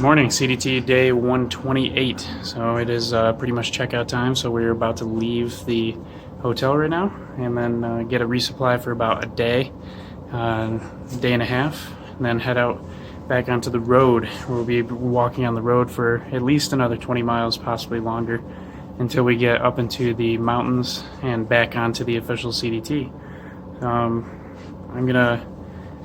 Morning, CDT day 128. So it is pretty much checkout time, so we're about to leave the hotel right now and then get a resupply for about a day and a half, and then head out back onto the road. We'll be walking on the road for at least another 20 miles, possibly longer, until we get up into the mountains and back onto the official CDT. I'm gonna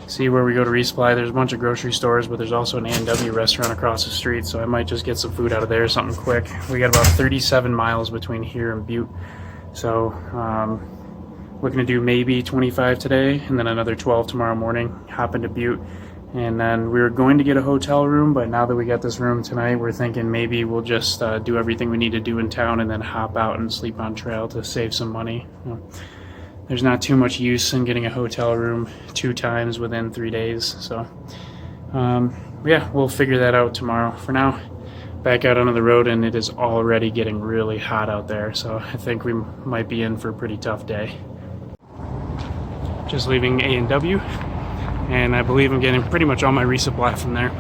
see where we go to resupply. There's a bunch of grocery stores, but there's also an A&W restaurant across the street, so I might just get some food out of there, something quick. We got about 37 miles between here and Butte, so looking to do maybe 25 today and then another 12 tomorrow morning, hop into Butte. And then we were going to get a hotel room, but now that we got this room tonight, we're thinking maybe we'll just do everything we need to do in town and then hop out and sleep on trail to save some money. There's not too much use in getting a hotel room 2 times within 3 days, so yeah, we'll figure that out tomorrow. For now, back out onto the road, and it is already getting really hot out there, so I think we might be in for a pretty tough day. Just leaving A&W, and I believe I'm getting pretty much all my resupply from there.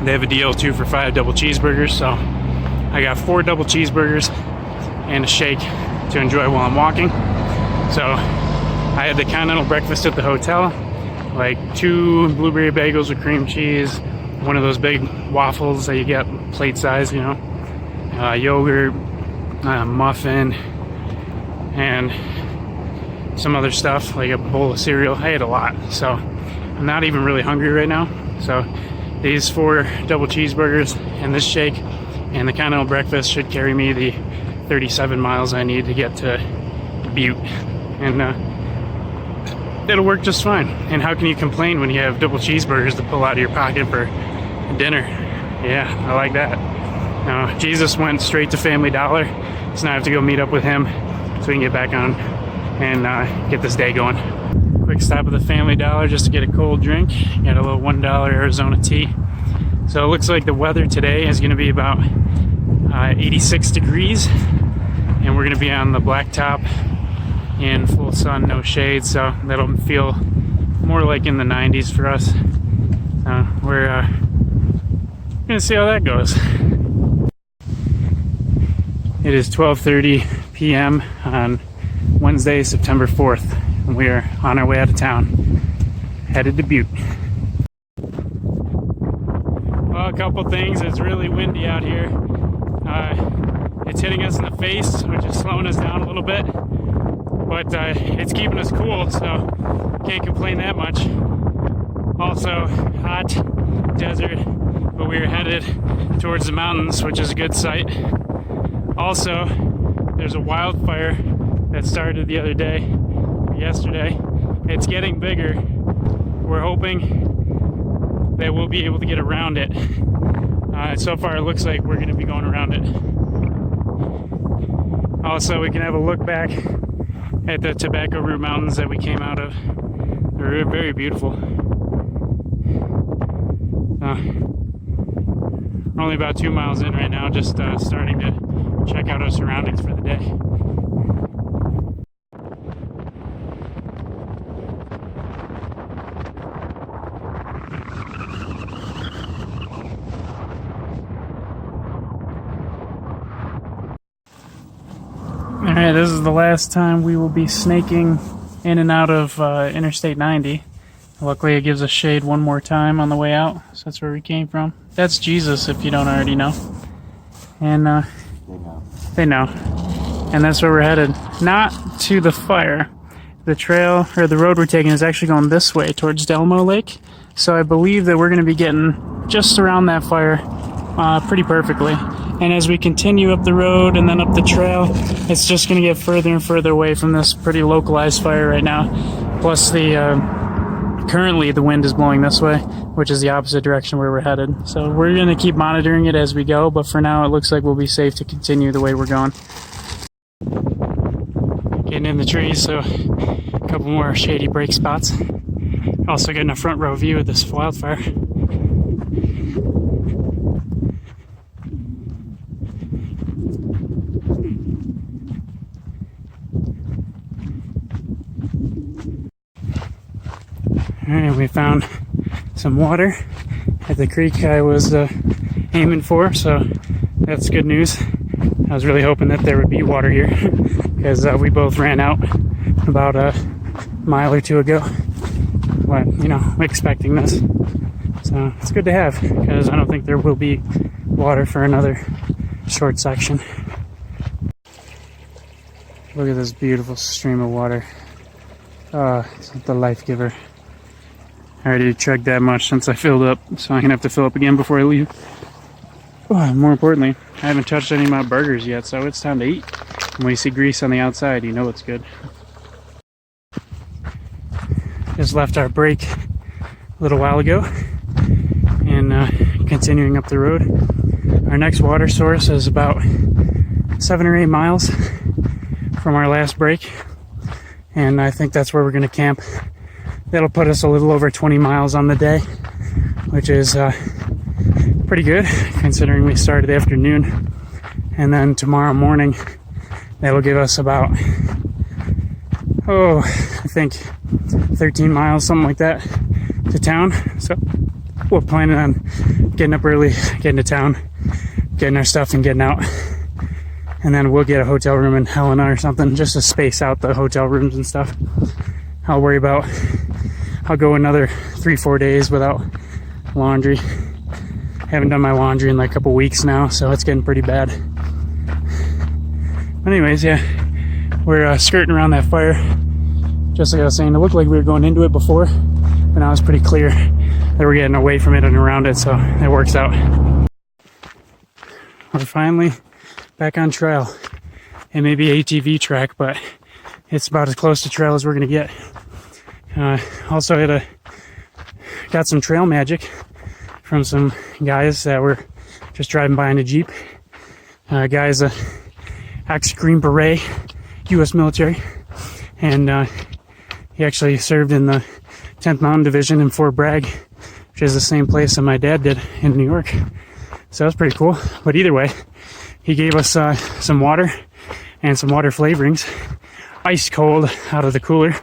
They have a deal 2 for $5 double cheeseburgers, so I got 4 double cheeseburgers and a shake to enjoy while I'm walking. So I had the continental breakfast at the hotel, like 2 blueberry bagels with cream cheese, one of those big waffles that you get plate size, you know, yogurt, muffin, and some other stuff like a bowl of cereal. I ate a lot, so I'm not even really hungry right now. So these 4 double cheeseburgers and this shake and the continental breakfast should carry me the 37 miles I need to get to Butte, and it'll work just fine. And how can you complain when you have double cheeseburgers to pull out of your pocket for dinner? Yeah, I like that. Jeezus went straight to Family Dollar, so now I have to go meet up with him so we can get back on and get this day going. Quick stop at the Family Dollar just to get a cold drink. Got a little $1 Arizona tea. So it looks like the weather today is going to be about 86 degrees, and we're going to be on the blacktop in full sun, no shade, so that'll feel more like in the 90s for us. We're going to see how that goes. It is 12:30 p.m. on Wednesday, September 4th, and we are on our way out of town, headed to Butte. Well, a couple things. It's really windy out here. It's hitting us in the face, which is slowing us down a little bit, but it's keeping us cool, so can't complain that much. Also, hot desert, but we are headed towards the mountains, which is a good sight. Also, there's a wildfire that started the other day, yesterday. It's getting bigger. We're hoping that we'll be able to get around it. So far it looks like we're going to be going around it. Also, we can have a look back at the Tobacco Root Mountains that we came out of. They're very beautiful. We're only about 2 miles in right now, just starting to check out our surroundings for the day. Alright, this is the last time we will be snaking in and out of Interstate 90. Luckily it gives us shade one more time on the way out, so that's where we came from. That's Jeezus, if you don't already know. And they know. And that's where we're headed. Not to the fire. The trail, or the road we're taking, is actually going this way towards Delmo Lake. So I believe that we're going to be getting just around that fire pretty perfectly. And as we continue up the road and then up the trail, it's just going to get further and further away from this pretty localized fire right now. Plus, currently the wind is blowing this way, which is the opposite direction where we're headed. So we're going to keep monitoring it as we go, but for now it looks like we'll be safe to continue the way we're going. Getting in the trees, so a couple more shady break spots. Also getting a front row view of this wildfire. Alright, we found some water at the creek I was aiming for, so that's good news. I was really hoping that there would be water here because we both ran out about a mile or two ago. But, you know, expecting this. So it's good to have because I don't think there will be water for another short section. Look at this beautiful stream of water. It's the life giver. I already chugged that much since I filled up, so I'm gonna have to fill up again before I leave. Oh, more importantly, I haven't touched any of my burgers yet, so it's time to eat. And when you see grease on the outside, you know it's good. Just left our break a little while ago and continuing up the road. Our next water source is about 7 or 8 miles from our last break, and I think that's where we're going to camp. That'll put us a little over 20 miles on the day, which is pretty good considering we started the afternoon. And then tomorrow morning, that'll give us about, I think 13 miles, something like that, to town. So we're planning on getting up early, getting to town, getting our stuff and getting out. And then we'll get a hotel room in Helena or something just to space out the hotel rooms and stuff. I'll worry about, I'll go another 3-4 days without laundry. I haven't done my laundry in like a couple weeks now, so it's getting pretty bad. But anyways, yeah, we're skirting around that fire. Just like I was saying, it looked like we were going into it before, but now it's pretty clear that we're getting away from it and around it, so it works out. We're finally back on trail. It may be ATV track, but it's about as close to trail as we're gonna get. Also got some trail magic from some guys that were just driving by in a Jeep. Guy's a ex-Green Beret, U.S. military, and he actually served in the 10th Mountain Division in Fort Bragg, which is the same place that my dad did in New York. So that's pretty cool. But either way, he gave us some water and some water flavorings, ice cold out of the cooler.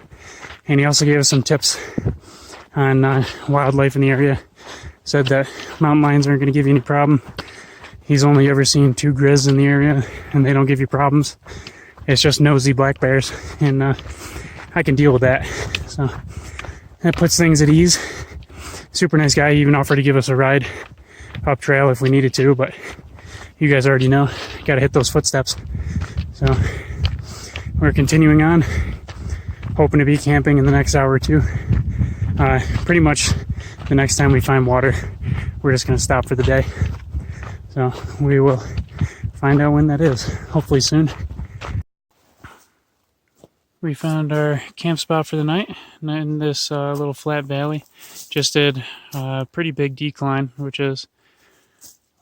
And he also gave us some tips on wildlife in the area. Said that mountain lions aren't going to give you any problem. He's only ever seen 2 grizz in the area, and they don't give you problems. It's just nosy black bears, and I can deal with that. So that puts things at ease. Super nice guy. He even offered to give us a ride up trail if we needed to, but you guys already know, got to hit those footsteps. So we're continuing on, hoping to be camping in the next hour or two. Pretty much the next time we find water, we're just going to stop for the day. So we will find out when that is, hopefully soon. We found our camp spot for the night in this little flat valley. Just did a pretty big decline, which is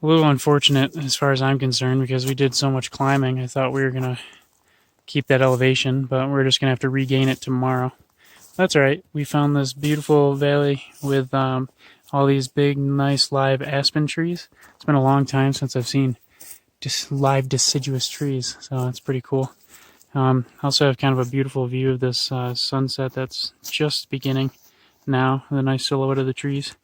a little unfortunate as far as I'm concerned because we did so much climbing. I thought we were going to keep that elevation, but we're just going to have to regain it tomorrow. That's all right. We found this beautiful valley with all these big, nice live aspen trees. It's been a long time since I've seen just live deciduous trees, so it's pretty cool. Also have kind of a beautiful view of this sunset that's just beginning now, the nice silhouette of the trees.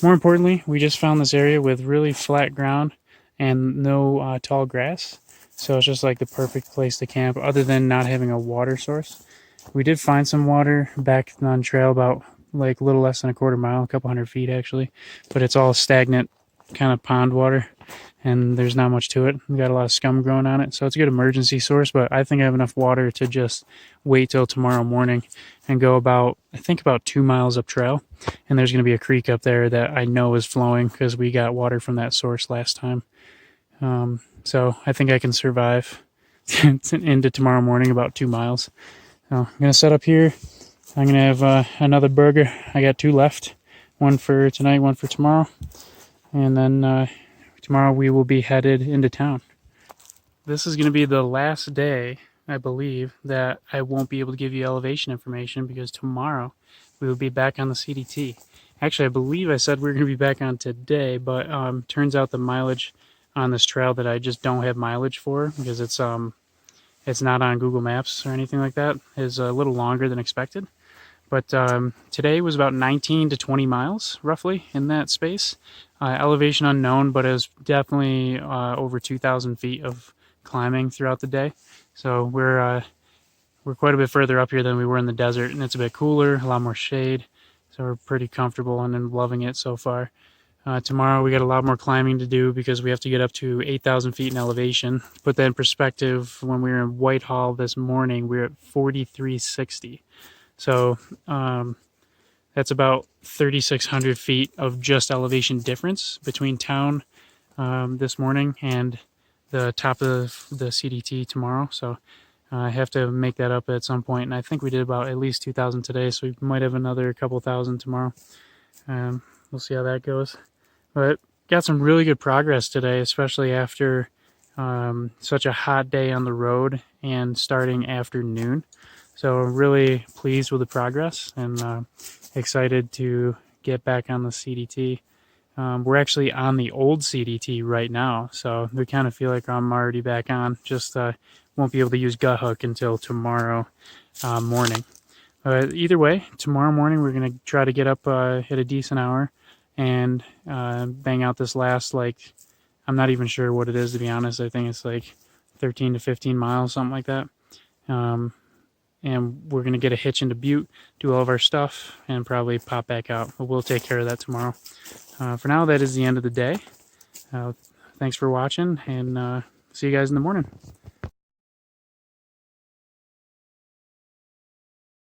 More importantly, we just found this area with really flat ground and no tall grass, so it's just like the perfect place to camp other than not having a water source. We did find some water back on trail about like a little less than a quarter mile, a couple hundred feet actually, but it's all stagnant kind of pond water and there's not much to it. We got a lot of scum growing on it, so it's a good emergency source, but I think I have enough water to just wait till tomorrow morning and go about, I think about 2 miles up trail, and there's going to be a creek up there that I know is flowing because we got water from that source last time. So I think I can survive into tomorrow morning about 2 miles. So I'm going to set up here. I'm going to have another burger. I got 2 left, one for tonight, one for tomorrow, and then tomorrow we will be headed into town. This is going to be the last day, I believe, that I won't be able to give you elevation information because tomorrow we will be back on the CDT. Actually, I believe I said we were going to be back on today, but turns out the mileage on this trail that I just don't have mileage for because it's not on Google Maps or anything like that is a little longer than expected. But today was about 19 to 20 miles, roughly, in that space. Elevation unknown, but it was definitely over 2,000 feet of climbing throughout the day. So we're quite a bit further up here than we were in the desert, and it's a bit cooler, a lot more shade. So we're pretty comfortable and I'm loving it so far. Tomorrow we got a lot more climbing to do because we have to get up to 8,000 feet in elevation. To put that in perspective, when we were in Whitehall this morning, we were at 4,360. So that's about 3,600 feet of just elevation difference between town this morning and the top of the CDT tomorrow. So I have to make that up at some point, and I think we did about at least 2,000 today, so we might have another couple thousand tomorrow. We'll see how that goes. But got some really good progress today, especially after such a hot day on the road and starting after noon. So I'm really pleased with the progress and excited to get back on the CDT. We're actually on the old CDT right now, so we kind of feel like I'm already back on. Just won't be able to use gut hook until tomorrow morning. Either way, tomorrow morning we're going to try to get up at a decent hour and bang out this last, like, I'm not even sure what it is, to be honest. I think it's like 13 to 15 miles, something like that. And we're going to get a hitch into Butte, do all of our stuff, and probably pop back out. But we'll take care of that tomorrow. For now, that is the end of the day. Thanks for watching, and see you guys in the morning.